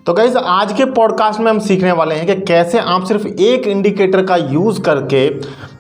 तो गाइज आज के पॉडकास्ट में हम सीखने वाले हैं कि कैसे आप सिर्फ एक इंडिकेटर का यूज़ करके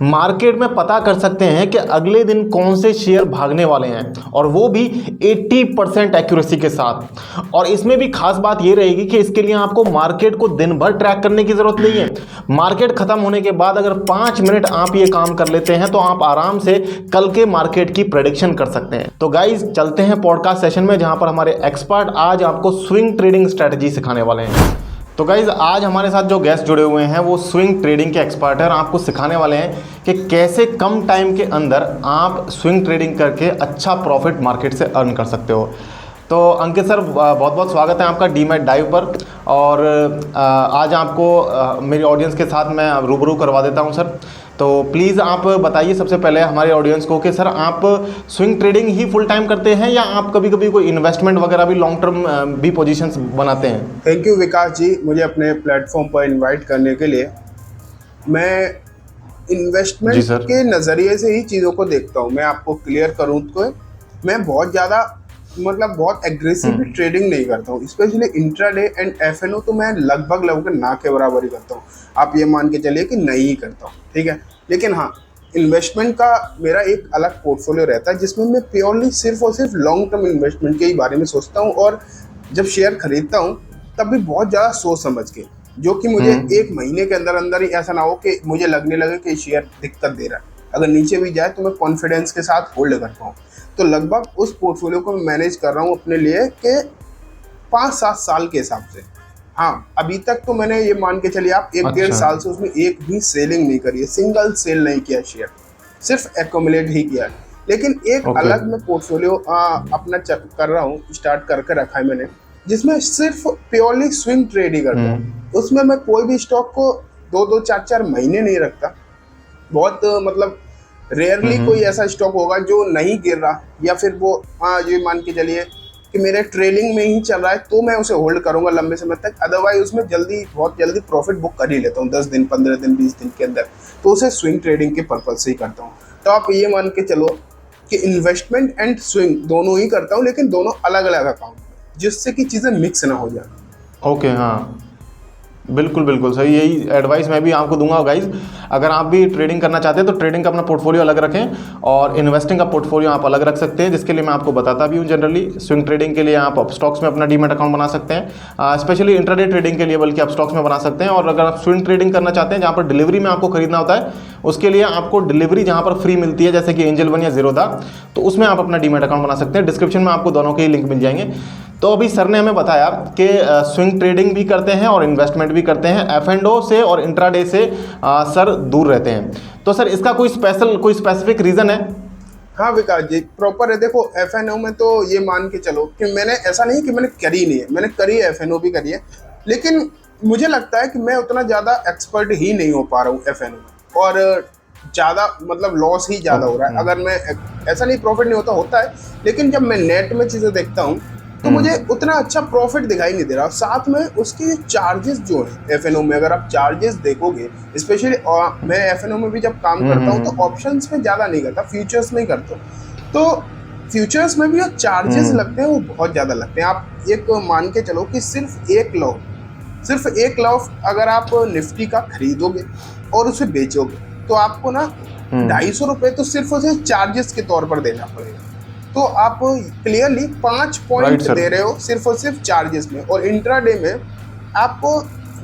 मार्केट में पता कर सकते हैं कि अगले दिन कौन से शेयर भागने वाले हैं, और वो भी 80% एक्यूरेसी के साथ। और इसमें भी खास बात ये रहेगी कि इसके लिए आपको मार्केट को दिन भर ट्रैक करने की ज़रूरत नहीं है। मार्केट ख़त्म होने के बाद अगर 5 मिनट आप ये काम कर लेते हैं तो आप आराम से कल के मार्केट की प्रेडिक्शन कर सकते हैं। तो गाइज चलते हैं पॉडकास्ट सेशन में, जहाँ पर हमारे एक्सपर्ट आज आपको स्विंग ट्रेडिंग स्ट्रैटेजी सिखाने वाले हैं। तो गाइज आज हमारे साथ जो गेस्ट जुड़े हुए हैं वो स्विंग ट्रेडिंग के एक्सपर्ट हैं और आपको सिखाने वाले हैं कि कैसे कम टाइम के अंदर आप स्विंग ट्रेडिंग करके अच्छा प्रॉफिट मार्केट से अर्न कर सकते हो। तो अंकित सर, बहुत बहुत स्वागत है आपका डीमैट डाइव पर। और आज आपको मेरी ऑडियंस के साथ मैं रूबरू करवा देता हूं सर। तो प्लीज़ आप बताइए सबसे पहले हमारे ऑडियंस को कि सर आप स्विंग ट्रेडिंग ही फुल टाइम करते हैं या आप कभी कभी कोई इन्वेस्टमेंट वगैरह भी लॉन्ग टर्म भी पोजीशंस बनाते हैं? थैंक यू विकास जी, मुझे अपने प्लेटफॉर्म पर इनवाइट करने के लिए। मैं इन्वेस्टमेंट के नज़रिए से ही चीज़ों को देखता हूँ। मैं आपको क्लियर करूँ तो मैं बहुत ज़्यादा बहुत एग्रेसिव ट्रेडिंग नहीं करता हूँ। स्पेशली इंट्राडे एंड एफएनओ तो मैं लगभग ना के बराबर ही करता हूँ। आप ये मान के चलिए कि नहीं ही करता हूँ, ठीक है। लेकिन हाँ, इन्वेस्टमेंट का मेरा एक अलग पोर्टफोलियो रहता है जिसमें मैं प्योरली सिर्फ और सिर्फ लॉन्ग टर्म इन्वेस्टमेंट के ही बारे में सोचता हूँ। और जब शेयर खरीदता हूँ तब भी बहुत ज़्यादा सोच समझ के, जो कि मुझे एक महीने के अंदर अंदर ही ऐसा ना हो कि मुझे लगने लगे कि शेयर दिक्कत दे रहा है। अगर नीचे भी जाए तो मैं कॉन्फिडेंस के साथ होल्ड कर पाऊँ। तो लगभग उस पोर्टफोलियो को मैं मैनेज कर रहा हूँ अपने लिए कि 5-7 साल के हिसाब से। हाँ, अभी तक तो मैंने ये मान के चलिए आप 1-1.5 साल से उसमें एक भी सेलिंग नहीं करी है, सिंगल सेल नहीं किया शेयर, सिर्फ एक्यूमुलेट ही किया है। लेकिन एक अलग मैं पोर्टफोलियो अपना कर रहा हूँ, स्टार्ट करके रखा है मैंने, जिसमें सिर्फ प्योरली स्विंग ट्रेड ही करता हूँ। उसमें मैं कोई भी स्टॉक को 2-2, 4-4 महीने नहीं रखता। बहुत रेयरली कोई ऐसा स्टॉक होगा जो नहीं गिर रहा, या फिर वो ये मान के चलिए कि मेरे ट्रेलिंग में ही चल रहा है तो मैं उसे होल्ड करूंगा लंबे समय तक। अदरवाइज उसमें बहुत जल्दी प्रॉफिट बुक कर ही लेता हूँ 10 दिन, 15 दिन, 20 दिन के अंदर। तो उसे स्विंग ट्रेडिंग के पर्पज से ही करता हूँ। तो आप ये मान के चलो कि इन्वेस्टमेंट एंड स्विंग दोनों ही करता हूँ, लेकिन दोनों अलग अलग अकाउंट, जिससे कि चीज़ें मिक्स ना हो जाए। ओके, हाँ बिल्कुल बिल्कुल सही, यही एडवाइस मैं भी आपको दूंगा गाइज। अगर आप भी ट्रेडिंग करना चाहते हैं तो ट्रेडिंग का अपना पोर्टफोलियो अलग रखें और इन्वेस्टिंग का पोर्टफोलियो आप अलग रख सकते हैं, जिसके लिए मैं आपको बताता भी हूँ। जनरली स्विंग ट्रेडिंग के लिए आप स्टॉक्स में अपना डीमैट अकाउंट बना सकते हैं, स्पेशली इंट्राडे ट्रेडिंग के लिए बल्कि आप स्टॉक्स में बना सकते हैं। और अगर आप स्विंग ट्रेडिंग करना चाहते हैं जहाँ पर डिलीवरी में आपको खरीदना होता है, उसके लिए आपको डिलीवरी जहाँ पर फ्री मिलती है जैसे कि एंजल वन या ज़ीरोधा, तो उसमें आप अपना डीमैट अकाउंट बना सकते हैं। डिस्क्रिप्शन में आपको दोनों के ही लिंक मिल जाएंगे। तो अभी सर ने हमें बताया कि स्विंग ट्रेडिंग भी करते हैं और इन्वेस्टमेंट भी करते हैं, एफ&ओ से और इंट्राडे से सर दूर रहते हैं। तो सर इसका कोई स्पेसिफिक रीज़न है? हाँ विकास जी, प्रॉपर है। देखो एफ&ओ में तो ये मान के चलो कि मैंने ऐसा नहीं कि मैंने करी नहीं है, मैंने करी है, एफ&ओ भी करी है। लेकिन मुझे लगता है कि मैं उतना ज़्यादा एक्सपर्ट ही नहीं हो पा रहा हूँ एफ&ओ में, और ज़्यादा लॉस ही ज़्यादा हो रहा है। अगर मैं ऐसा नहीं प्रॉफिट नहीं होता है, लेकिन जब मैं नेट में चीज़ें देखता हूँ तो मुझे उतना अच्छा प्रॉफिट दिखाई नहीं दे रहा। साथ में उसके चार्जेस जो है एफ&ओ में, अगर आप चार्जेस देखोगे, स्पेशली मैं एफ&ओ में भी जब काम करता हूँ तो ऑप्शंस में ज़्यादा नहीं करता, फ्यूचर्स में ही करता हूँ। तो फ्यूचर्स में भी जो चार्जेस लगते हैं वो बहुत ज़्यादा लगते हैं। आप एक मान के चलो कि सिर्फ एक लॉट अगर आप निफ्टी का खरीदोगे और उसे बेचोगे तो आपको ना 250 रुपये तो सिर्फ उसे चार्जेस के तौर पर देना पड़ेगा। तो आप क्लियरली 5 पॉइंट दे रहे हो सिर्फ और सिर्फ चार्जेस में। और इंट्राडे में आपको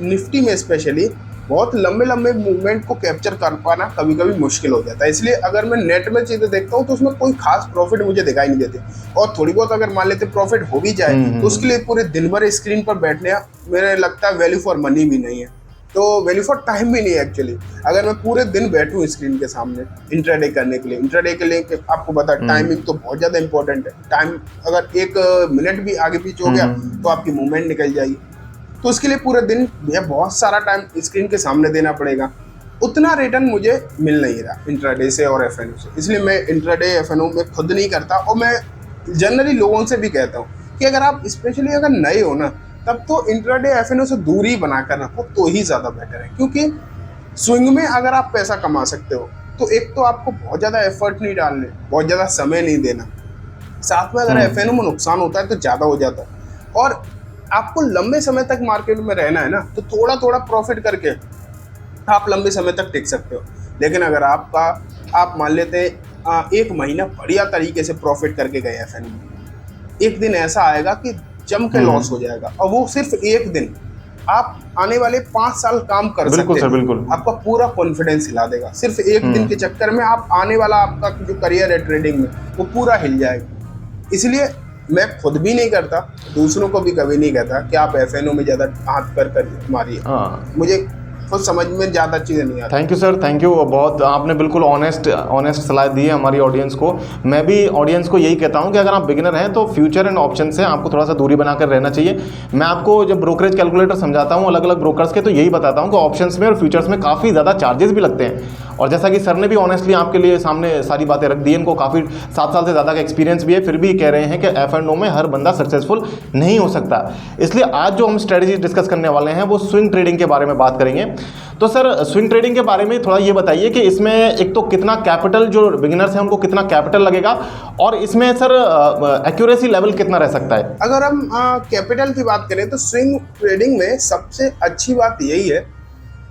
निफ्टी में स्पेशली बहुत लंबे मूवमेंट को कैप्चर कर पाना कभी कभी मुश्किल हो जाता है। इसलिए अगर मैं नेट में चीज़ें देखता हूँ तो उसमें कोई खास प्रॉफिट मुझे दिखाई नहीं देते। और थोड़ी बहुत अगर मान लेते प्रॉफिट हो भी जाए तो उसके लिए पूरे दिन भर स्क्रीन पर बैठने मेरे लगता है वैल्यू फॉर मनी भी नहीं है, तो वैल्यू फॉर टाइम भी नहीं है एक्चुअली। अगर मैं पूरे दिन बैठूं स्क्रीन के सामने इंट्राडे करने के लिए आपको पता है टाइमिंग तो बहुत ज़्यादा इंपॉर्टेंट है। टाइम अगर 1 मिनट भी आगे पीछे हो गया तो आपकी मूवमेंट निकल जाएगी। तो उसके लिए पूरे दिन बहुत सारा टाइम स्क्रीन के सामने देना पड़ेगा। उतना रिटर्न मुझे मिल नहीं रहा इंट्राडे से और एफ&ओ से, इसलिए मैं इंट्राडे एफ&ओ में खुद नहीं करता। और मैं जनरली लोगों से भी कहता हूँ कि अगर आप स्पेशली अगर नए हो ना, तब तो इंट्राडे एफ&ओ से दूरी बनाकर रखो तो ही ज़्यादा बेटर है। क्योंकि स्विंग में अगर आप पैसा कमा सकते हो तो एक तो आपको बहुत ज़्यादा एफर्ट नहीं डालने, बहुत ज़्यादा समय नहीं देना, साथ में अगर एफ&ओ में नुकसान होता है तो ज़्यादा हो जाता है। और आपको लंबे समय तक मार्केट में रहना है ना, तो थोड़ा थोड़ा प्रॉफिट करके आप लंबे समय तक टिक सकते हो। लेकिन अगर आप मान लेते हैं एक महीना बढ़िया तरीके से प्रॉफिट करके गए एफएनओ में, एक दिन ऐसा आएगा कि जम के लॉस हो जाएगा, और वो सिर्फ एक दिन आप आने वाले 5 साल काम कर सकते हैं। बिल्कुल। आपका पूरा कॉन्फिडेंस हिला देगा। सिर्फ एक दिन के चक्कर में आप आने वाला आपका जो करियर है ट्रेडिंग में वो पूरा हिल जाएगा। इसलिए मैं खुद भी नहीं करता, दूसरों को भी कभी नहीं कहता कि आप एफएनओ में ज़्यादा हाथ कर मारिए। मुझे खुद समझ में ज़्यादा चीज़ें नहीं आती। Thank you sir, thank you. बहुत आपने बिल्कुल ऑनेस्ट सलाह दी है हमारी ऑडियंस को। मैं भी ऑडियंस को यही कहता हूं कि अगर आप बिगिनर हैं तो फ्यूचर एंड ऑप्शन से आपको थोड़ा सा दूरी बनाकर रहना चाहिए। मैं आपको जब ब्रोकरेज कैलकुलेटर समझाता हूं अलग अलग ब्रोकर्स के, तो यही बताता हूं कि ऑप्शंस में और फ्यूचर्स में काफ़ी ज़्यादा चार्जेस भी लगते हैं। और जैसा कि सर ने भी ऑनेस्टली आपके लिए सामने सारी बातें रख दी, इनको काफ़ी 7 साल से ज़्यादा का एक्सपीरियंस भी है, फिर भी कह रहे हैं कि एफ&ओ में हर बंदा सक्सेसफुल नहीं हो सकता। इसलिए आज जो हम स्ट्रेटजी डिस्कस करने वाले हैं वो स्विंग ट्रेडिंग के बारे में बात करेंगे। तो सर स्विंग ट्रेडिंग के बारे में थोड़ा ये बताइए कि इसमें एक तो कितना कैपिटल, जो बिगिनर्स हैं उनको कितना कैपिटल लगेगा, और इसमें सर एक्यूरेसी लेवल कितना रह सकता है? अगर हम कैपिटल की बात करें तो स्विंग ट्रेडिंग में सबसे अच्छी बात यही है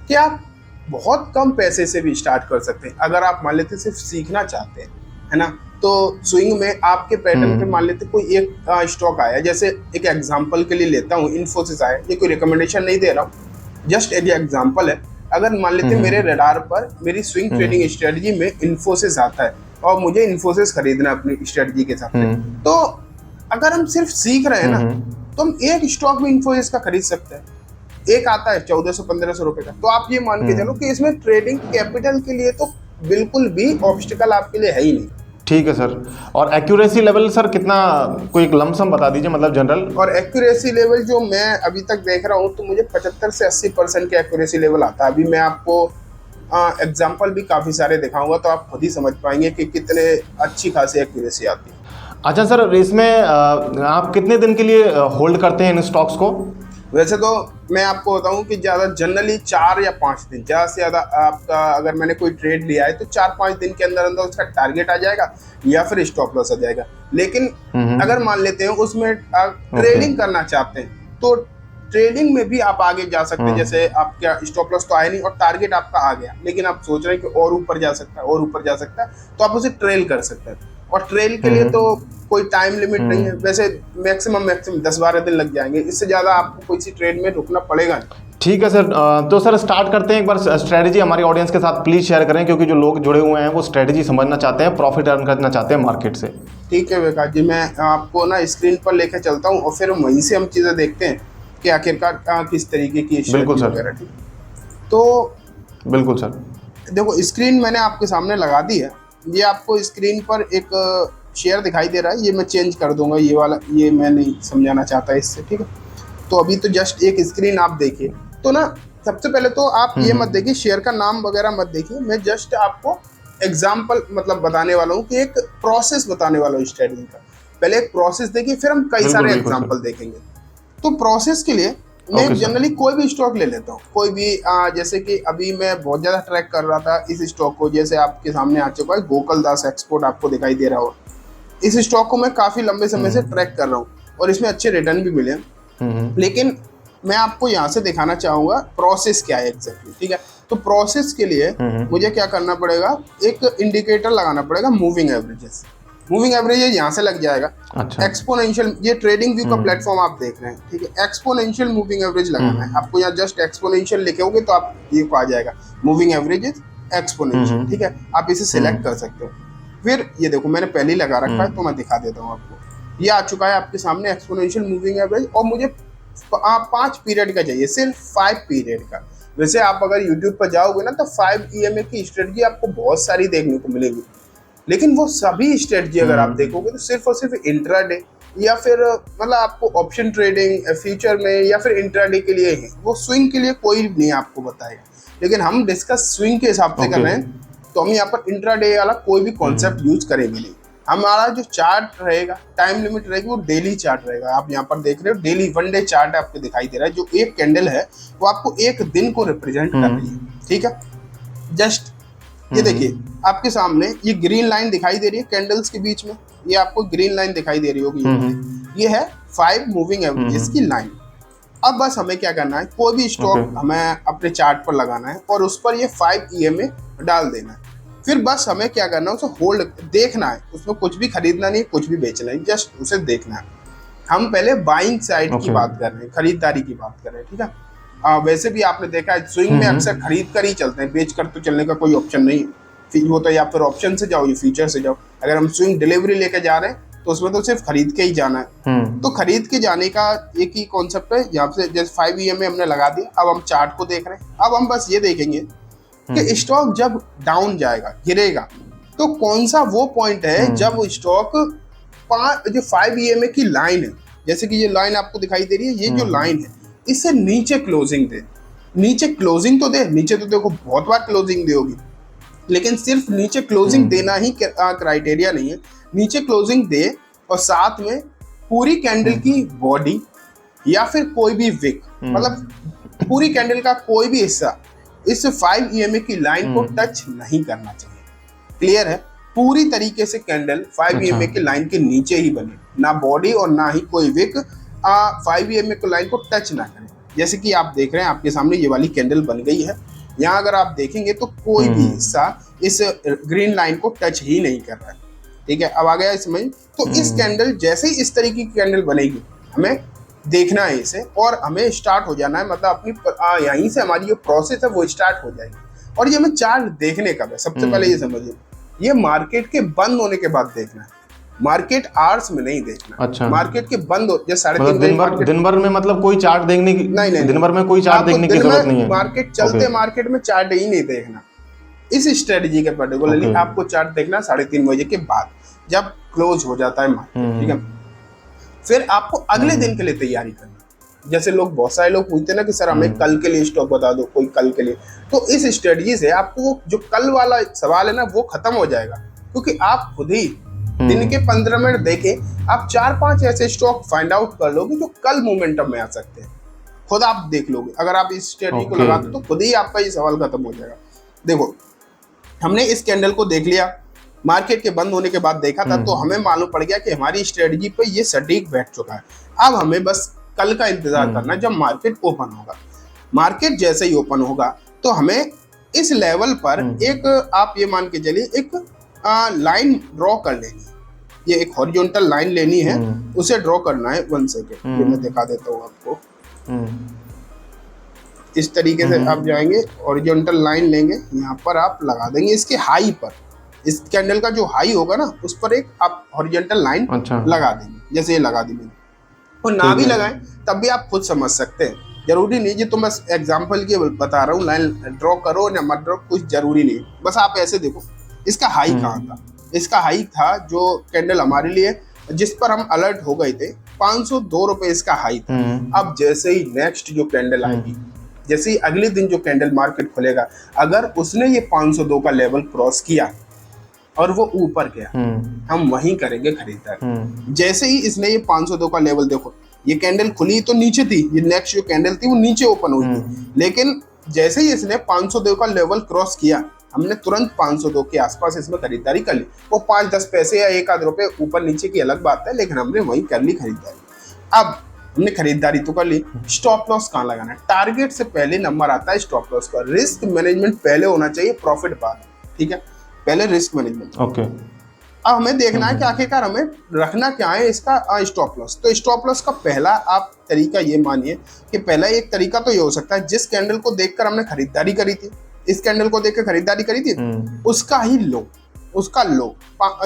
कि आप बहुत कम पैसे से भी स्टार्ट कर सकते हैं। अगर आप मान लेते सिर्फ सीखना चाहते हैं, है ना, तो स्विंग में आपके पैटर्न पे मान लेते कोई एक स्टॉक आया, जैसे एक एग्जांपल के लिए लेता हूँ इन्फोसिस आया। ये कोई रिकमेंडेशन नहीं दे रहा हूँ, जस्ट एक एग्जांपल है। अगर मान लेते मेरे रडार पर मेरी स्विंग ट्रेडिंग स्ट्रेटजी में इन्फोसिस आता है और मुझे इन्फोसिस खरीदना है अपनी स्ट्रेटजी के साथ, तो अगर हम सिर्फ सीख रहे हैं ना, तो हम एक स्टॉक में इन्फोसिस का खरीद सकते हैं। एक आता है 1400-1500 रुपए का, तो आप ये मान के चलो कि इसमें ट्रेडिंग कैपिटल के लिए तो बिल्कुल भी ऑब्स्टिकल आपके लिए है ही नहीं। ठीक है सर। और एक्यूरेसी लेवल सर कितना, कोई एक लमसम बता दीजिए, मतलब जनरल। और एक्यूरेसी लेवल जो मैं अभी तक देख रहा हूँ तो मुझे 75 से 80% के एक्यूरेसी लेवल आता है। अभी मैं आपको एग्जाम्पल भी काफ़ी सारे दिखाऊंगा, तो आप खुद ही समझ पाएंगे कि कितने अच्छी खासी एक्यूरेसी आती है। अच्छा सर, इसमें आप कितने दिन के लिए होल्ड करते हैं इन स्टॉक्स को? वैसे तो मैं आपको बताऊं कि ज़्यादा जनरली 4 या 5 दिन, ज़्यादा से ज़्यादा आपका अगर मैंने कोई ट्रेड लिया है तो 4-5 दिन के अंदर अंदर उसका टारगेट आ जाएगा या फिर स्टॉप लॉस आ जाएगा। लेकिन अगर मान लेते हैं उसमें ट्रेडिंग करना चाहते हैं तो ट्रेडिंग में भी आप आगे जा सकते हैं। जैसे आपका स्टॉप लॉस तो आया नहीं और टारगेट आपका आ गया, लेकिन आप सोच रहे हैं कि और ऊपर जा सकता है और ऊपर जा सकता है, तो आप उसे ट्रेल कर सकते हैं। और ट्रेल के लिए तो कोई टाइम लिमिट नहीं है, वैसे मैक्सिमम 10-12 दिन लग जाएंगे, इससे ज़्यादा आपको कोई सी ट्रेड में रुकना पड़ेगा नहीं। ठीक है सर। तो सर स्टार्ट करते हैं एक बार स्ट्रेटजी हमारी ऑडियंस के साथ प्लीज़ शेयर करें, क्योंकि जो लोग जुड़े हुए हैं वो स्ट्रेटजी समझना चाहते हैं, प्रॉफिट अर्न करना चाहते हैं मार्केट से। ठीक है विकास जी, मैं आपको ना स्क्रीन पर लेकर चलता हूँ और फिर वहीं से हम चीज़ें देखते हैं कि आखिरकार किस तरीके की बिल्कुल वगैरह। ठीक, तो बिल्कुल सर, देखो स्क्रीन मैंने आपके सामने लगा दी है। ये आपको स्क्रीन पर एक शेयर दिखाई दे रहा है, ये मैं चेंज कर दूंगा, ये वाला ये मैं नहीं समझाना चाहता इससे। ठीक है, तो अभी तो जस्ट एक स्क्रीन आप देखिए। तो ना सबसे पहले तो आप ये मत देखिए, शेयर का नाम वगैरह मत देखिए, मैं जस्ट आपको एग्जाम्पल मतलब बताने वाला हूँ कि एक प्रोसेस बताने वाला हूँ स्ट्रेटजी का। पहले एक प्रोसेस देखिए, फिर हम कई सारे एग्जाम्पल देखेंगे। तो प्रोसेस के लिए मैं जनरली कोई भी स्टॉक ले लेता हूँ, कोई भी जैसे कि अभी मैं बहुत ज़्यादा ट्रैक कर रहा था इस स्टॉक को, जैसे आपके सामने आ चुका है गोकुलदास एक्सपोर्ट, आपको दिखाई दे रहा हो। इस स्टॉक को मैं काफ़ी लंबे समय से ट्रैक कर रहा हूँ और इसमें अच्छे रिटर्न भी मिले। लेकिन मैं आपको यहाँ से दिखाना चाहूँगा प्रोसेस क्या है एग्जैक्टली। ठीक है, तो प्रोसेस के लिए मुझे क्या करना पड़ेगा, एक इंडिकेटर लगाना पड़ेगा, मूविंग एवरेजेस। मूविंग एवरेजेस यहाँ से लग जाएगा। अच्छा। एक्सपोनेंशियल, ये ट्रेडिंग व्यू का प्लेटफॉर्म आप देख रहे हैं, ठीक है। एक्सपोनेंशियल मूविंग एवरेज लगाना है आपको, यहाँ जस्ट एक्सपोनेंशियल लिखे तो आप ये को आ जाएगा मूविंग एवरेजेस एक्सपोनेंशियल। ठीक है, आप इसे सिलेक्ट कर सकते हो। फिर ये देखो मैंने पहले ही लगा रखा है, तो मैं दिखा देता हूँ आपको। ये आ चुका है आपके सामने एक्सपोनेंशियल मूविंग एवरेज, और मुझे 5 पीरियड का चाहिए, सिर्फ 5 पीरियड का। वैसे आप अगर YouTube पर जाओगे ना तो 5 EMA की स्ट्रेटजी आपको बहुत सारी देखने को मिलेगी, लेकिन वो सभी स्ट्रेटजी अगर आप देखोगे तो सिर्फ और सिर्फ इंट्राडे या फिर मतलब आपको ऑप्शन ट्रेडिंग फ्यूचर में या फिर इंट्राडे के लिए है, वो स्विंग के लिए कोई नहीं आपको बताएगा। लेकिन हम डिस्कस स्विंग के हिसाब से कर रहे हैं, तो हम यहाँ पर इंट्राडे वाला कोई भी कॉन्सेप्ट यूज करेंगे नहीं। हमारा जो चार्ट रहेगा, टाइम लिमिट रहेगी, वो डेली चार्ट रहेगा। आप यहाँ पर देख रहे हो डेली 1 डे चार्ट आपको दिखाई दे रहा है, जो एक कैंडल है वो आपको एक दिन को रिप्रेजेंट कर रही है। ठीक है, जस्ट ये देखिए आपके सामने ये ग्रीन लाइन दिखाई दे रही है कैंडल्स के बीच में, ये आपको ग्रीन लाइन दिखाई दे रही होगी। ये है 5 मूविंग एवरेजेस की लाइन। अब बस हमें क्या करना है, कोई भी स्टॉक हमें अपने चार्ट पर लगाना है और उस पर ये 5 EMA डाल देना है। फिर बस हमें क्या करना है, उसे होल्ड देखना है, उसमें कुछ भी खरीदना नहीं, कुछ भी बेचना है, जस्ट उसे देखना है। हम पहले बाइंग साइड की बात कर रहे हैं, खरीदारी की बात कर रहे हैं, ठीक है। वैसे भी आपने देखा है स्विंग में अक्सर खरीद कर ही चलते हैं, बेच कर तो चलने का कोई ऑप्शन नहीं वो तो या फिर ऑप्शन से जाओ या फ्यूचर से जाओ। अगर हम स्विंग डिलीवरी लेके जा रहे हैं तो उसमें तो सिर्फ खरीद के ही जाना है। तो खरीद के जाने का एक ही कॉन्सेप्ट है। यहाँ से जैसे 5 EMA हमने लगा दिया, अब हम चार्ट को देख रहे हैं। अब हम बस ये देखेंगे कि स्टॉक जब डाउन जाएगा, गिरेगा, तो कौन सा वो पॉइंट है जब स्टॉक जो 5 EMA की लाइन है, जैसे कि ये लाइन आपको दिखाई दे रही है, ये जो लाइन है इससे नीचे क्लोजिंग दे। नीचे क्लोजिंग तो दे, नीचे तो देखो बहुत बार क्लोजिंग दे होगी, लेकिन सिर्फ नीचे क्लोजिंग देना ही क्राइटेरिया नहीं है। नीचे क्लोजिंग दे और साथ में पूरी कैंडल की बॉडी या फिर कोई भी विक, मतलब पूरी कैंडल का कोई भी हिस्सा इस 5 EMA की लाइन को टच नहीं करना चाहिए। क्लियर है? पूरी तरीके से कैंडल 5 EMA की लाइन के नीचे ही बने, ना बॉडी और ना ही कोई विक 5 EMA की लाइन को टच ना करे। जैसे कि आप देख रहे हैं आपके सामने ये वाली कैंडल बन गई है। यहाँ अगर आप देखेंगे तो कोई भी हिस्सा इस ग्रीन लाइन को टच ही नहीं कर रहा है। ठीक है, अब आ गया इसमें। तो इस कैंडल जैसे ही इस तरीके की कैंडल बनेगी, हमें देखना है इसे और हमें स्टार्ट हो जाना है, मतलब अपनी यहीं से हमारी जो प्रोसेस है वो स्टार्ट हो जाएगी। और ये हमें चार्ट देखने का है। सबसे पहले ये समझिए, ये मार्केट के बंद होने के बाद देखना है, मार्केट आवर्स में नहीं देखना। अच्छा। मार्केट के बंद हो जैसे 3:30 दिन भर में मतलब कोई चार्ट देखने की नहीं, दिन भर में कोई चार्ट देखने की जरूरत नहीं है। मार्केट चलते मार्केट में चार्ट ही नहीं देखना। इस स्ट्रेटजी के पर्टिकुलरली आपको चार्ट देखना 3:30 बजे के बाद, जब क्लोज हो जाता है मार्केट। ठीक है, फिर आपको अगले दिन के लिए तैयारी करनी। जैसे लोग, बहुत सारे लोग पूछते हैं ना कि सर हमें कल के लिए स्टॉक बता दो, कोई कल के लिए। तो इस स्ट्रेटजी से आपको जो कल वाला सवाल है ना वो खत्म हो जाएगा, क्योंकि आप खुद ही दिन के 15 मिनट देके आप 4-5 ऐसे स्टॉक फाइंड आउट कर लोगे जो कल मोमेंटम में आ सकते हैं। खुद आप देख लोगे, अगर आप इस स्ट्रेटजी को लगाते तो खुद ही आपका ये सवाल खत्म हो जाएगा। देखो, हमने इस कैंडल को देख लिया, मार्केट के बंद होने के बाद देखा था, तो हमें मालूम पड़ गया कि हमारी स्ट्रेटजी पे ये सटीक बैठ चुका है। अब हमें बस कल का इंतजार करना है जब मार्केट ओपन होगा। मार्केट जैसे ही ओपन होगा तो हमें इस लेवल पर एक, आप ये मान के चलिए, एक लाइन ड्रॉ कर लेनी है। ये एक हॉरिजॉन्टल लाइन लेनी है, उसे ड्रॉ करना है। 1 सेकेंड, ये मैं दिखा देता हूँ आपको। इस तरीके से आप जाएंगे, हॉरिजॉन्टल लाइन लेंगे, यहाँ पर आप लगा देंगे इसके हाई पर। इस कैंडल का जो हाई होगा ना उस पर एक आप हॉरिजॉन्टल लाइन लगा देंगे, जैसे ये लगा दी मैंने। और ना भी लगाएं तब भी आप खुद समझ सकते हैं, जरूरी नहीं जी, तो बस एग्जांपल के बता रहा हूँ, लाइन ड्रॉ करो या मत ड्रॉ, कुछ जरूरी नहीं। बस आप ऐसे देखो इसका हाई कहाँ था। इसका हाई था जो कैंडल हमारे लिए, जिस पर हम अलर्ट हो गए थे, 502 रुपए इसका हाई था। अब जैसे ही नेक्स्ट जो कैंडल आएगी, जैसे ही अगले दिन जो कैंडल मार्केट खुलेगा, अगर उसने ये 502 का लेवल क्रॉस किया और वो ऊपर गया, हम वहीं करेंगे खरीदारी। जैसे ही इसने ये 502 का लेवल, देखो ये कैंडल खुली तो नीचे थी, ये नेक्स्ट जो कैंडल थी वो नीचे ओपन हुई थी, लेकिन जैसे ही इसने 502 का लेवल क्रॉस किया, हमने तुरंत 502 के आसपास इसमें खरीदारी कर ली। वो 5-10 पैसे या 1-आध रुपए ऊपर नीचे की अलग बात है, लेकिन हमने वहीं कर ली खरीदारी। अब हमने खरीदारी तो कर ली, स्टॉप लॉस कहाँ लगाना है? टारगेट से पहले नंबर आता है स्टॉप लॉस का। रिस्क मैनेजमेंट पहले होना चाहिए, प्रॉफिट बाद। ठीक है, पहले रिस्क मैनेजमेंट। ओके। अब हमें देखना है कि आखिरकार हमें रखना क्या है इसका स्टॉप लॉस। तो स्टॉप लॉस का पहला आप तरीका ये मानिए कि पहला एक तरीका तो ये हो सकता है, जिस कैंडल को देखकर हमने खरीदारी करी थी, इस कैंडल को देखकर खरीदारी करी थी, उसका ही लो, उसका लो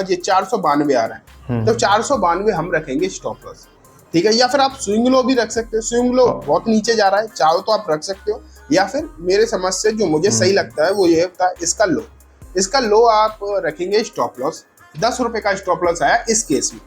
ये 492 आ रहा है, तो 492 हम रखेंगे स्टॉप लॉस। ठीक है, या फिर आप स्विंग लो भी रख सकते हो। स्विंग लो बहुत नीचे जा रहा है, चाहो तो आप रख सकते हो, या फिर मेरे समझ से जो मुझे सही लगता है वो ये होता है इसका लो। इसका लो आप रखेंगे स्टॉप लॉस 10 रुपए का स्टॉप लॉस आया इस केस में।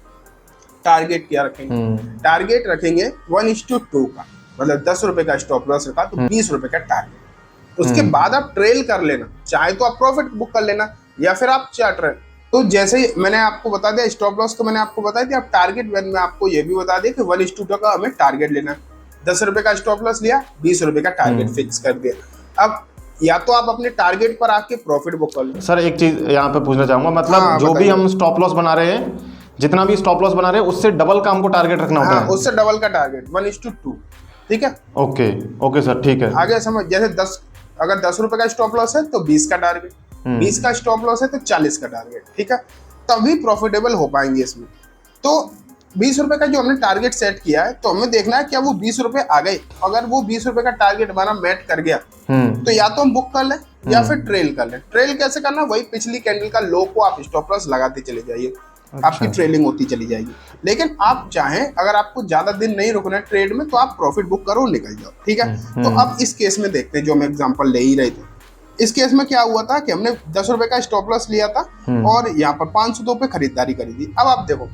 टारगेट क्या रखेंगे? टारगेट रखेंगे 1:2 का, मतलब 10 रुपए का स्टॉप लॉस रखा तो 20 रुपए का टारगेट। उसके बाद आप ट्रेल कर लेना, चाहे तो आप प्रॉफिट बुक कर लेना या फिर आप चार्ट रहे। तो जैसे ही मैंने आपको बता दिया स्टॉप लॉस, तो मैंने आपको बताया कि आप टारगेट, में आपको ये भी बता दिया कि 1:2 का हमें टारगेट लेना है। 10 रुपए का स्टॉप लॉस लिया, 20 रुपए का टारगेट फिक्स कर दिया। अब या तो आप अपने टारगेट पर आके प्रॉफिट बुक कर लो। सर एक चीज यहाँ पे पूछना चाहूंगा, मतलब जो भी हम स्टॉप लॉस बना रहे हैं, जितना भी स्टॉप लॉस बना रहे हैं, उससे डबल का हमको टारगेट रखना होता है? उससे डबल का टारगेट 1:2। ठीक है। ओके ओके सर, ठीक है। आगे समझ, जैसे 10, अगर 10 रुपए का स्टॉप लॉस है तो 20 का टारगेट, 20 का स्टॉप लॉस है तो 40 का टारगेट, ठीक है, तभी प्रॉफिटेबल हो पाएंगे इसमें। तो 20 रुपए का जो हमने टारगेट सेट किया है, तो हमें देखना है क्या वो 20 रुपए आ गए। अगर वो 20 रुपए का टारगेट हमारा मैट कर गया तो या तो हम बुक कर लें या फिर ट्रेल कर लें। ट्रेल कैसे करना, वही पिछली कैंडल का लो को आप स्टॉप लॉस लगाते चले जाइए, आपकी ट्रेलिंग होती चली जाएगी। लेकिन आप चाहें, अगर आपको ज्यादा दिन नहीं रुकना है ट्रेड में, तो आप प्रॉफिट बुक करो, निकल जाओ, ठीक है। तो अब इस केस में देखते हैं, जो हम एग्जांपल ले ही रहे थे। इस केस में क्या हुआ था कि हमने 10 रुपए का स्टॉप लॉस लिया था और यहाँ पर 502 पे खरीदारी करी थी। अब आप देखो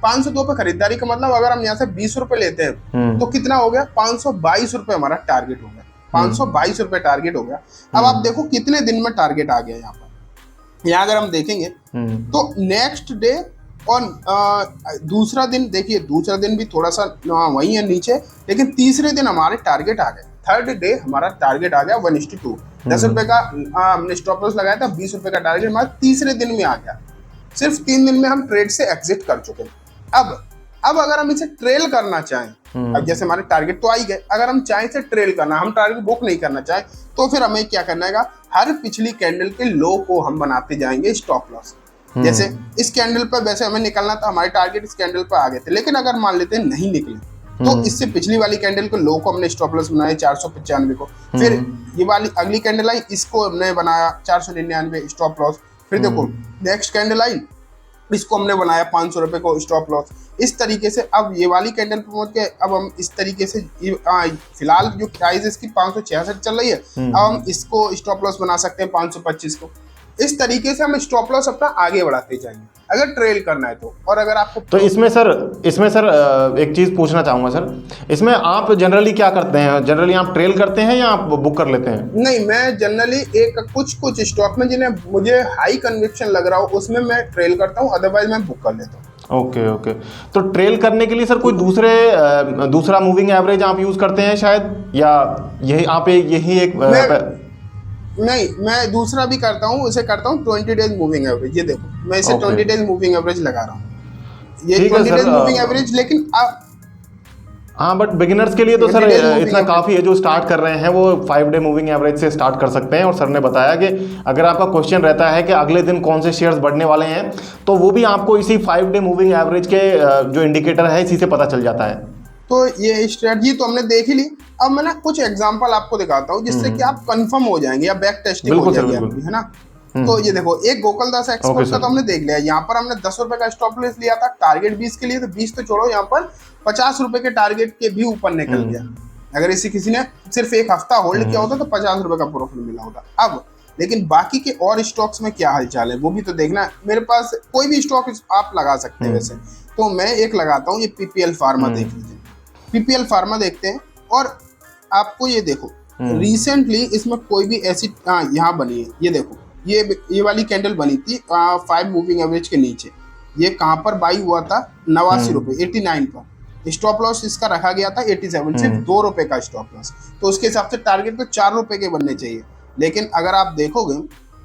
502 पे खरीदारी का मतलब, अगर हम यहाँ से 20 रुपए लेते हैं तो कितना हो गया, 522 रुपए हमारा टारगेट हो गया, 522 रुपए टारगेट हो गया। अब आप देखो कितने दिन में टारगेट आ गया यहाँ पर। यहाँ अगर हम देखेंगे तो नेक्स्ट डे और दूसरा दिन, देखिए दूसरा दिन भी थोड़ा सा वही है नीचे, लेकिन तीसरे दिन हमारे टारगेट आ गए। थर्ड डे हमारा टारगेट आ गया 1:2। 10 रुपए का हमने स्टॉप लॉस लगाया था, 20 रुपए का टारगेट हमारा तीसरे दिन में आ गया। सिर्फ 3 दिन में हम ट्रेड से एग्जिट कर चुके हैं। अब अगर हम इसे ट्रेल करना चाहें, अब जैसे हमारे टारगेट तो आ ही गए, अगर हम चाहें इसे ट्रेल करना, हम टारगेट बुक नहीं करना चाहें, तो फिर हमें क्या करना है, हर पिछली कैंडल के लो को हम बनाते जाएंगे स्टॉप लॉस। जैसे इस कैंडल पर वैसे हमें निकलना था, हमारे टारगेट इस कैंडल पर आ गए थे, लेकिन अगर मान लेते हैं नहीं निकले, तो इससे पिछली वाली कैंडल को लो को हमने स्टॉप लॉस बनाया 495 को, फिर ये वाली अगली कैंडल आई, इसको हमने बनाया 499 स्टॉप लॉस, फिर देखो नेक्स्ट कैंडल आई, इसको हमने बनाया 500 रुपए को स्टॉप लॉस। इस तरीके से अब ये वाली कैंडल पे पहुंच के, अब हम इस तरीके से फिलहाल जो प्राइस इसकी 566 चल रही है, अब हम इसको स्टॉप लॉस बना सकते हैं 525 को। इस तरीके से हम स्टॉप लॉस अपना आगे बढ़ाते जाएंगे अगर ट्रेल करना है तो। और अगर आपको तो इसमें सर एक चीज पूछना चाहूंगा सर, इसमें आप जनरली क्या करते हैं? जनरली आप ट्रेल करते हैं या आप बुक कर लेते हैं? नहीं, मैं जनरली एक कुछ स्टॉक में जिन्हें मुझे हाई कन्विक्शन लग रहा हो उसमें मैं ट्रेल करता हूँ, अदरवाइज मैं बुक कर लेता हूँ। ओके। तो ट्रेल करने के लिए सर कोई दूसरा मूविंग एवरेज आप यूज करते हैं शायद, या यही एक नहीं, मैं दूसरा भी करता हूँ, उसे करता हूँ 20 डेज मूविंग एवरेज। ये देखो मैं इसे 20 डेज मूविंग एवरेज लगा रहा हूँ, ये 20 डेज मूविंग एवरेज। लेकिन हाँ, बट बिगिनर्स के लिए तो सर इतना काफ़ी है, जो स्टार्ट कर रहे हैं वो 5 डे मूविंग एवरेज से स्टार्ट कर सकते हैं। और सर ने बताया कि अगर आपका क्वेश्चन रहता है कि अगले दिन कौन से शेयर्स बढ़ने वाले हैं, तो वो भी आपको इसी 5 डे मूविंग एवरेज के जो इंडिकेटर है इसी से पता चल जाता है। तो ये स्ट्रेटजी तो हमने देख ही ली। अब मैं ना कुछ एग्जांपल आपको दिखाता हूँ जिससे कि आप कंफर्म हो जाएंगे या बैक टेस्टिंग हो जाएगी आपकी, है ना। तो ये देखो, एक गोकुलदास एक्सपोर्ट का तो हमने देख लिया। यहाँ पर हमने 10 रुपए का स्टॉप लॉस लिया था, टारगेट 20 के लिए, तो 20 तो छोड़ो, यहाँ पर 50 रुपए के टारगेट के भी ऊपर निकल गया। अगर इसे किसी ने सिर्फ एक हफ्ता होल्ड किया होता तो 50 रुपए का प्रॉफिट मिला होता। अब लेकिन बाकी के और स्टॉक्स में क्या हालचाल है वो भी तो देखना है। मेरे पास कोई भी स्टॉक आप लगा सकते हैं वैसे, तो मैं एक लगाता हूँ, ये PPL फार्मा देख लीजिए। PPL फार्मा देखते हैं और आपको ये देखो रिसेंटली इसमें कोई भी ऐसी यहाँ बनी है, ये देखो ये वाली कैंडल बनी थी 5 मूविंग एवरेज के नीचे। ये कहाँ पर बाई हुआ था, 89 रुपए 89 पर। स्टॉप लॉस इसका रखा गया था 87, सिर्फ 2 रुपए का स्टॉप लॉस। तो उसके हिसाब से टारगेट तो 4 रुपए के बनने चाहिए। लेकिन अगर आप देखोगे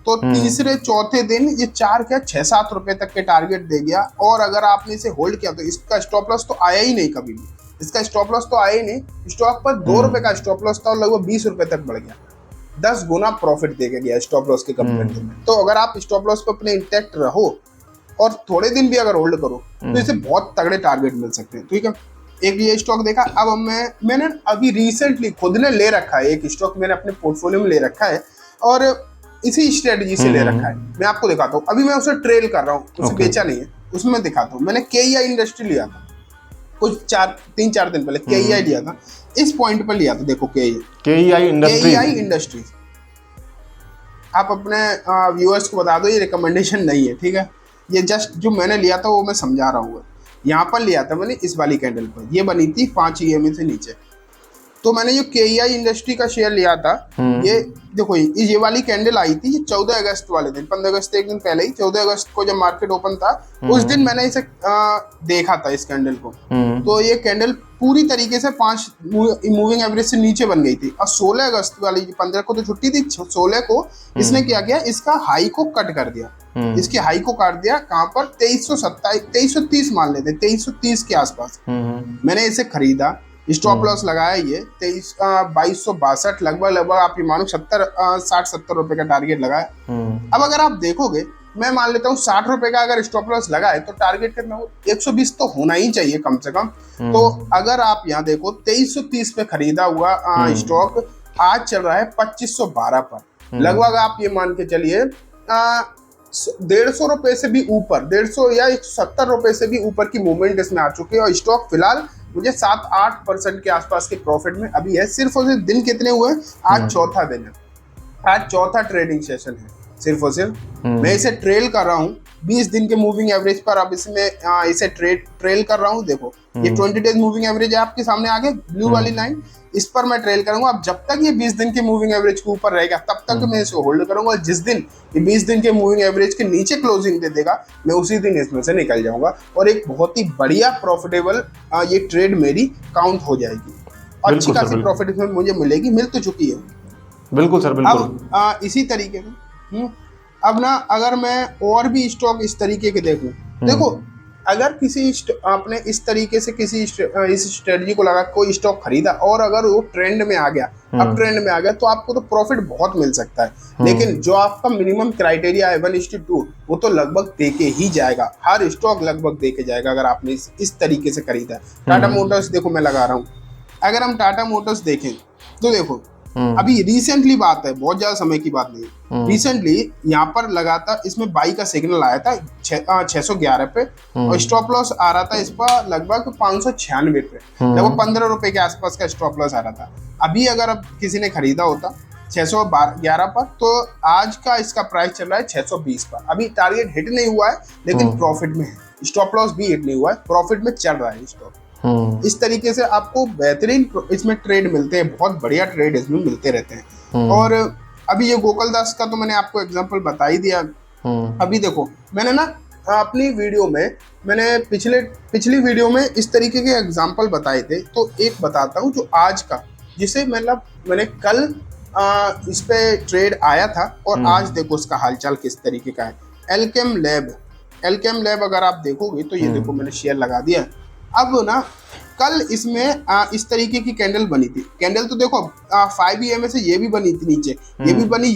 तो तीसरे चौथे दिन ये 4 क्या 6-7 रुपए तक के टारगेट दे गया। और अगर आपने इसे होल्ड किया तो इसका स्टॉप लॉस तो आया ही नहीं, कभी भी इसका स्टॉप लॉस तो आया ही नहीं। स्टॉक पर 2 रुपए का स्टॉप लॉस था और लगभग 20 रुपए तक बढ़ गया, 10 गुना प्रॉफिट दे के गया स्टॉप लॉस के कंपेरेटिव में। तो अगर आप स्टॉप लॉस पर अपने इंटैक्ट रहो और थोड़े दिन भी अगर होल्ड करो तो इसे बहुत तगड़े टारगेट मिल सकते हैं, ठीक है। एक ये स्टॉक देखा। अब मैंने अभी रिसेंटली खुद ने ले रखा है, एक स्टॉक मैंने अपने पोर्टफोलियो में ले रखा है और इसी स्ट्रेटजी से ले रखा है। मैं आपको दिखाता हूँ, अभी मैं उसे ट्रेल कर रहा हूँ, उसे बेचा नहीं है, उसमें मैं दिखाता हूँ। मैंने KEI इंडस्ट्री लिया था कुछ 3-4 दिन पहले, KEI लिया था, इस पॉइंट पर लिया था। देखो KEI इंडस्ट्रीज। आप अपने व्यूअर्स को बता दो ये रिकमेंडेशन नहीं है, ठीक है। ये जस्ट जो मैंने लिया था वो मैं समझा रहा हूँ। यहाँ पर लिया था मैंने इस वाली कैंडल पर, ये बनी थी 5 EMA से नीचे। तो मैंने जो KEI इंडस्ट्री का शेयर लिया था, ये देखो ये वाली कैंडल आई थी 14 अगस्त वाले दिन, 15 अगस्त एक दिन पहले ही, 14 अगस्त को जब मार्केट ओपन था उस दिन मैंने इसे देखा था इस कैंडल को। तो ये कैंडल पूरी तरीके से 5 मूविंग एवरेज से नीचे बन गई थी। और 16 अगस्त वाली 15 को तो छुट्टी थी, 16 को इसने क्या किया, इसका हाई को कट कर दिया। इसके हाई को काट दिया कहाँ पर 2330 मान लेते, 2330 के आसपास। मैंने इसे खरीदा स्टॉप लॉस लगाया ये 2262 लगभग आप ये मानो 60-70 रुपए का टारगेट लगाया। अब अगर आप देखोगे, मैं मान लेता हूँ 60 रुपए का अगर स्टॉप लॉस लगाए तो टारगेट कितना हो, 120 तो होना ही चाहिए कम से कम। तो अगर आप यहाँ देखो 2330 पे खरीदा हुआ स्टॉक आज चल रहा है 2512 पर। लगभग आप ये मान के चलिए 150 रुपए से भी ऊपर, 150 या 170 रुपए से भी ऊपर की मूवमेंट इसमें आ चुकी है। और स्टॉक फिलहाल मुझे 7-8% के आसपास के प्रॉफिट में अभी है। सिर्फ और सिर्फ दिन कितने हुए, आज चौथा दिन है, आज चौथा ट्रेडिंग सेशन है सिर्फ और सिर्फ। मैं इसे ट्रेल कर रहा हूँ 20 दिन के मूविंग एवरेज पर। अब इसमें इसे ट्रेल कर रहा हूँ। देखो ये 20 डेज मूविंग एवरेज है आपके सामने आगे ब्लू वाली लाइन, इस पर मैं ट्रेल करूंगा। अब जब तक ये 20 दिन के मूविंग एवरेज के ऊपर रहेगा तब तक मैं इसे होल्ड करूंगा। जिस दिन ये 20 दिन के मूविंग एवरेज के नीचे क्लोजिंग दे देगा, मैं उसी दिन इसमें से निकल जाऊंगा और एक बहुत ही बढ़िया प्रॉफिटेबल ये ट्रेड मेरी काउंट हो जाएगी। अच्छी खासी प्रॉफिट इसमें मुझे मिलेगी, मिल तो चुकी है। बिल्कुल सर, बिल्कुल। अब इसी तरीके से अब ना अगर मैं और भी स्टॉक इस तरीके के देखूं, देखो अगर किसी आपने इस तरीके से किसी इस स्ट्रेटजी को लगा कोई स्टॉक खरीदा और अगर वो ट्रेंड में आ गया, अब ट्रेंड में आ गया, तो आपको तो प्रॉफिट बहुत मिल सकता है। लेकिन जो आपका मिनिमम क्राइटेरिया है 1:2, वो तो लगभग दे के ही जाएगा, हर स्टॉक लगभग दे के जाएगा अगर आपने इस तरीके से खरीदा है। टाटा मोटर्स देखो मैं लगा रहा हूँ, अगर हम टाटा मोटर्स देखें तो देखो अभी रिसेंटली बात है, बहुत ज्यादा समय की बात नहीं, रिसेंटली यहाँ पर लगातार इसमें बाई का सिग्नल आया था 611 पे और स्टॉप लॉस आ रहा था इस पर लगभग 596 पे, लगभग 15 रुपए के आसपास का स्टॉप लॉस आ रहा था। अभी अगर अब किसी ने खरीदा होता 611 पर, तो आज का इसका प्राइस चल रहा है 620 पर। अभी टारगेट हिट नहीं हुआ है लेकिन प्रॉफिट में है, स्टॉप लॉस भी हिट नहीं हुआ है, प्रॉफिट में चल रहा है स्टॉक। इस तरीके से आपको बेहतरीन इसमें ट्रेड मिलते हैं, बहुत बढ़िया ट्रेड इसमें मिलते रहते हैं। और अभी ये गोकुलदास का तो मैंने आपको एग्जांपल बता ही दिया। अभी देखो मैंने ना अपनी वीडियो में, मैंने पिछली वीडियो में इस तरीके के एग्जांपल बताए थे, तो एक बताता हूँ जो आज का, जिसे मतलब मैंने कल इस पे ट्रेड आया था और आज देखो उसका हालचाल किस तरीके का है। एल्केम लैब अगर आप देखोगे तो ये देखो मैंने शेयर लगा दिया। अब ना कल इसमें इस तरीके की कैंडल बनी थी, कैंडल तो देखो 5 EMA से ये भी बनी थी नीचे, ये भी बनी,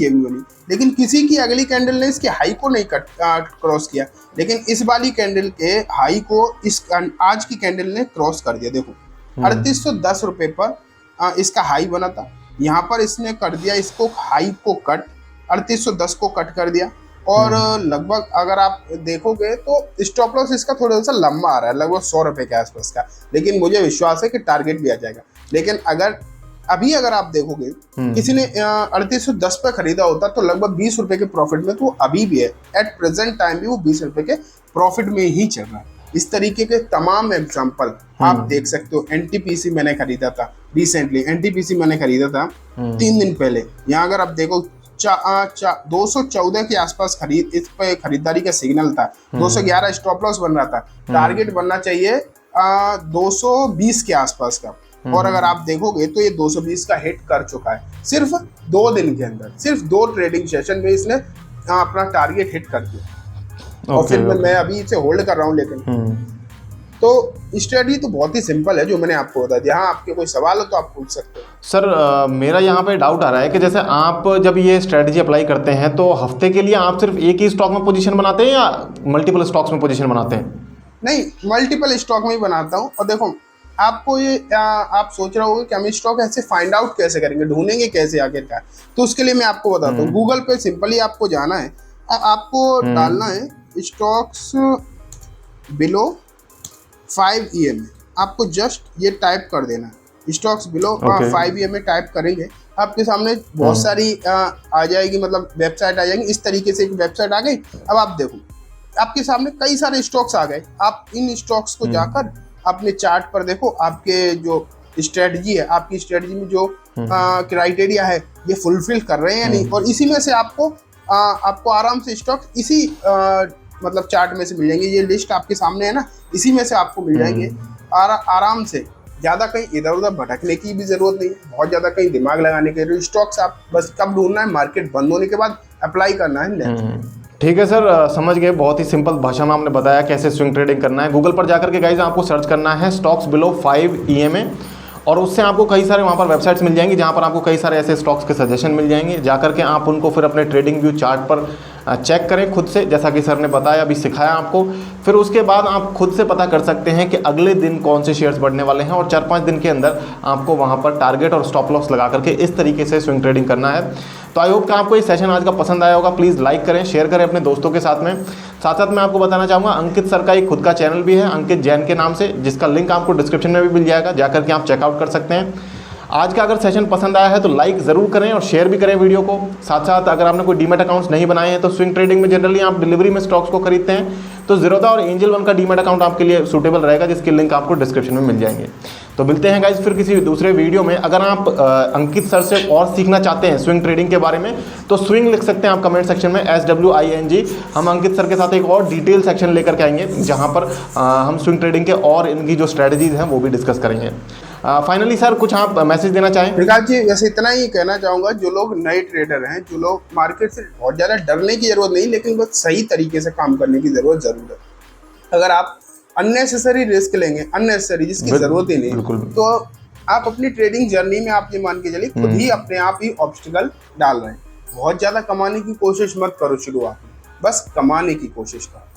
लेकिन किसी की अगली कैंडल ने इसके हाई को नहीं क्रॉस किया, लेकिन इस वाली कैंडल के हाई को इस आज की कैंडल ने क्रॉस कर दिया। देखो 3810 रुपए पर इसका हाई बना था, यहाँ पर इसने कर दिया इसको हाई को कट, 3810 को कट कर दिया और लगभग अगर आप देखोगे तो स्टॉप लॉस इसका थोड़ा सा लंबा आ रहा है, लगभग 100 रुपए के आसपास का, लेकिन मुझे विश्वास है कि टारगेट भी आ जाएगा। लेकिन अगर आप देखोगे किसी ने 3810 पे खरीदा होता तो लगभग 20 रुपए के प्रॉफिट में, तो अभी भी है, एट प्रेजेंट टाइम भी वो 20 रुपए के प्रॉफिट में ही चल रहा है। इस तरीके के तमाम एग्जाम्पल आप देख सकते हो। NTPC मैंने खरीदा था रिसेंटली, NTPC मैंने खरीदा था 3 दिन पहले, यहाँ अगर आप देखो 214 के आसपास इस पे खरीदारी का सिग्नल था, 211 स्टॉप लॉस बन रहा था, टारगेट बनना चाहिए 220 के आसपास का, और अगर आप देखोगे तो ये 220 का हिट कर चुका है सिर्फ 2 दिन के अंदर, सिर्फ 2 ट्रेडिंग सेशन में इसने अपना टारगेट हिट कर दिया। और फिर मैं अभी इसे होल्ड कर रहा हूँ। लेकिन तो स्ट्रेटजी तो बहुत ही सिंपल है जो मैंने आपको बता दिया। हाँ, आपके कोई सवाल हो तो आप पूछ सकते हो। सर मेरा यहाँ पे डाउट आ रहा है कि जैसे आप जब ये स्ट्रेटजी अप्लाई करते हैं तो हफ्ते के लिए आप सिर्फ एक ही स्टॉक में पोजीशन बनाते हैं या मल्टीपल स्टॉक्स में पोजीशन बनाते हैं? नहीं, मल्टीपल स्टॉक में ही बनाता हूँ। और देखो आपको ये आप सोच रहे होगे कि हम स्टॉक ऐसे फाइंड आउट कैसे करेंगे, ढूंढेंगे कैसे आखिरकार, तो उसके लिए मैं आपको बताता हूँ। गूगल पे सिंपली आपको जाना है, आपको डालना है स्टॉक्स बिलो 5 EMA, आपको जस्ट ये टाइप कर देना है, स्टॉक्स बिलो 5 EMA टाइप करेंगे, आपके सामने बहुत सारी आ जाएगी, मतलब वेबसाइट आ जाएंगी। इस तरीके से एक वेबसाइट आ गई। अब आप देखो आपके सामने कई सारे स्टॉक्स आ गए, आप इन स्टॉक्स को जाकर अपने चार्ट पर देखो, आपके जो स्ट्रेटजी है, आपकी स्ट्रेटजी में जो क्राइटेरिया है ये फुलफिल कर रहे हैं या नहीं, और इसी में से आपको आराम से स्टॉक इसी मतलब चार्ट में से मिल जाएंगे। ये लिस्ट आपके सामने है ना, इसी में से आपको मिल जाएंगे आराम से। ज़्यादा कहीं इधर उधर भटकने की भी ज़रूरत नहीं, बहुत ज़्यादा कहीं दिमाग लगाने के लिए। स्टॉक्स आप बस कब ढूंढना है, मार्केट बंद होने के बाद अप्लाई करना है। ठीक है सर, समझ गए। बहुत ही सिंपल भाषा में आपने बताया कैसे स्विंग ट्रेडिंग करना है। गूगल पर जाकर के गाइज आपको सर्च करना है स्टॉक्स बिलो 5 EMA और उससे आपको कई सारे वहाँ पर वेबसाइट्स मिल जाएंगी जहाँ पर आपको कई सारे ऐसे स्टॉक्स के सजेशन मिल जाएंगे, जाकर के आप उनको फिर अपने ट्रेडिंग व्यू चार्ट पर चेक करें खुद से, जैसा कि सर ने बताया, अभी सिखाया आपको। फिर उसके बाद आप खुद से पता कर सकते हैं कि अगले दिन कौन से शेयर्स बढ़ने वाले हैं, और 4-5 दिन के अंदर आपको वहाँ पर टारगेट और स्टॉप लॉस लगा करके इस तरीके से स्विंग ट्रेडिंग करना है। तो आई होप कि आपको ये सेशन आज का पसंद आया होगा। प्लीज़ लाइक करें, शेयर करें अपने दोस्तों के साथ में। साथ साथ मैं आपको बताना चाहूँगा, अंकित सर का एक खुद का चैनल भी है, अंकित जैन के नाम से, जिसका लिंक आपको डिस्क्रिप्शन में भी मिल जाएगा, जाकर के आप चेकआउट कर सकते हैं। आज का अगर सेशन पसंद आया है तो लाइक ज़रूर करें और शेयर भी करें वीडियो को। साथ साथ अगर आपने कोई डीमैट अकाउंट्स नहीं बनाए हैं तो स्विंग ट्रेडिंग में जनरली आप डिलीवरी में स्टॉक्स को खरीदते हैं, तो ज़ीरोधा और एंजल वन का डीमैट अकाउंट आपके लिए सूटेबल रहेगा, जिसके लिंक आपको डिस्क्रिप्शन में मिल जाएंगे। तो मिलते हैं गाइस फिर किसी दूसरे वीडियो में। अगर आप अंकित सर से और सीखना चाहते हैं स्विंग ट्रेडिंग के बारे में तो स्विंग लिख सकते हैं आप कमेंट सेक्शन में, SWING। हम अंकित सर के साथ एक और डिटेल सेक्शन लेकर के आएंगे जहां पर हम स्विंग ट्रेडिंग के और इनकी जो स्ट्रेटजीज हैं वो भी डिस्कस करेंगे। फाइनली सर कुछ आप मैसेज देना चाहें? विकास जी, वैसे इतना ही कहना चाहूँगा, जो लोग नए ट्रेडर हैं, जो लोग मार्केट से बहुत ज़्यादा डरने की ज़रूरत नहीं, लेकिन बस सही तरीके से काम करने की ज़रूरत ज़रूर है। अगर आप अननेसेसरी रिस्क लेंगे, अननेसेसरी जिसकी ज़रूरत ही नहीं, तो आप अपनी ट्रेडिंग जर्नी में आप ये मान के चलिए खुद ही अपने आप ही ऑब्स्टिकल डाल रहे हैं। बहुत ज़्यादा कमाने की कोशिश मत करो शुरुआत में, बस कमाने की कोशिश करो,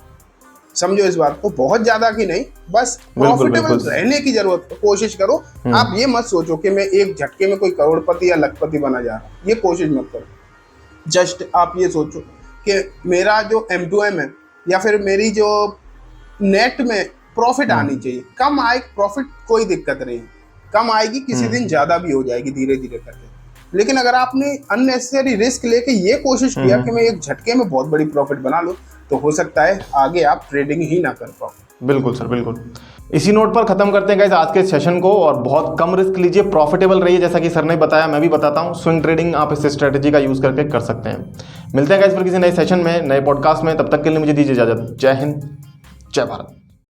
समझो इस बात को, बहुत ज्यादा की नहीं, बस प्रॉफिटेबल रहने की जरूरत कोशिश करो। आप ये मत सोचो कि मैं एक झटके में कोई करोड़पति या लखपति बना जा रहा हूं, ये कोशिश मत करो। जस्ट आप ये सोचो कि मेरा जो M2M है या फिर मेरी जो नेट में प्रॉफिट आनी चाहिए, कम आए प्रॉफिट कोई दिक्कत नहीं, कम आएगी, किसी दिन ज्यादा भी हो जाएगी धीरे धीरे करके। लेकिन अगर आपने अननेसेसरी रिस्क लेके ये कोशिश किया कि मैं एक झटके में बहुत बड़ी प्रॉफिट बना लूं, तो हो सकता है आगे आप ट्रेडिंग ही ना कर पाओ। बिल्कुल सर, बिल्कुल। इसी नोट पर खत्म करते हैं गाइस आज के सेशन को, और बहुत कम रिस्क लीजिए, प्रॉफिटेबल रहिए, जैसा कि सर ने बताया, मैं भी बताता हूं, स्विंग ट्रेडिंग आप इस स्ट्रेटेजी का यूज करके कर सकते हैं। मिलते हैं गाइस फिर किसी नए सेशन में, नए पॉडकास्ट में, तब तक के लिए मुझे दीजिए इजाजत। जय हिंद, जय भारत।